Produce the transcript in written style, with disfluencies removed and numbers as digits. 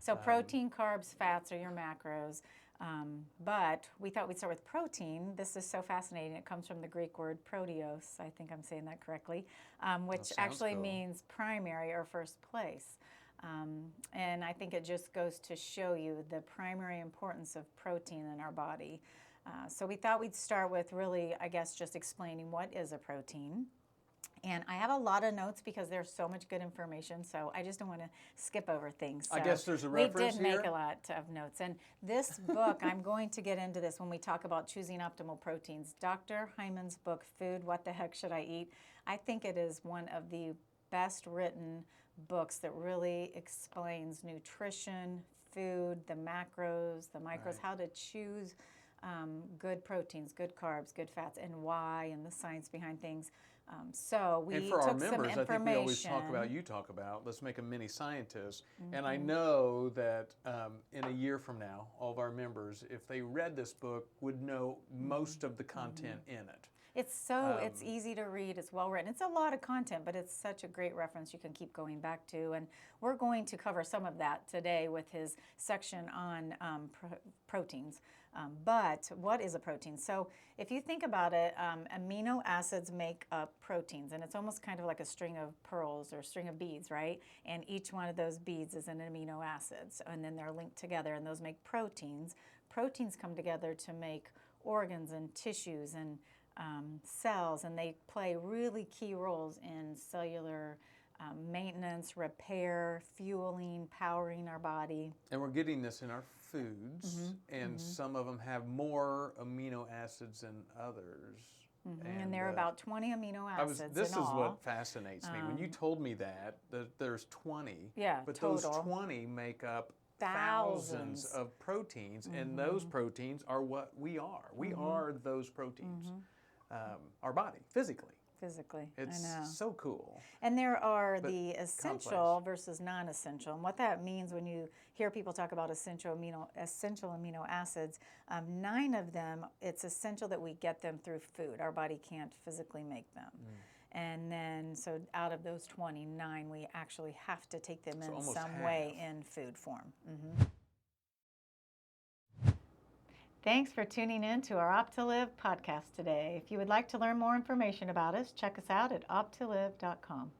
So protein, carbs, fats are your macros. But we thought we'd start with protein. This is so fascinating. It comes from the Greek word proteos. I think I'm saying that correctly, which actually means primary or first place. And I think it just goes to show you the primary importance of protein in our body. So we thought we'd start with really, I guess, just explaining what is a protein. And I have a lot of notes because there's so much good information, so I just don't want to skip over things. So I guess there's a reference here. We did make a lot of notes. And this book, I'm going to get into this when we talk about choosing optimal proteins. Dr. Hymans' book, Food, What the Heck Should I Eat? I think it is one of the best written books that really explains nutrition, food, the macros, the micros, how to choose good proteins, good carbs, good fats, and why, and the science behind things. So we and for took our members, some information. I think we always talk about, let's make them mini scientists. And I know that in a year from now, all of our members, if they read this book, would know most of the content in it. It's easy to read, it's well written. It's a lot of content, but it's such a great reference you can keep going back to. And we're going to cover some of that today with his section on proteins. But what is a protein? So if you think about it, amino acids make up proteins, and it's almost kind of like a string of pearls or a string of beads, right? And each one of those beads is an amino acid, and then they're linked together, and those make proteins. Proteins come together to make organs and tissues and cells, and they play really key roles in cellular maintenance, repair, fueling, powering our body. And we're getting this in our foods, and some of them have more amino acids than others. And there are about 20 amino acids This in all. is what fascinates me. When you told me that there's 20, but total. those 20 make up thousands of proteins, and those proteins are what we are. We are those proteins. Our body, physically. It's so cool. And there are the essential versus non-essential. And what that means when you hear people talk about essential amino acids, 9 of them, it's essential that we get them through food. Our body can't physically make them. And then, so out of those 29, we actually have to take them in some way in food form. Thanks for tuning in to our OPT2LIV podcast today. If you would like to learn more information about us, check us out at OPT2LIV.com.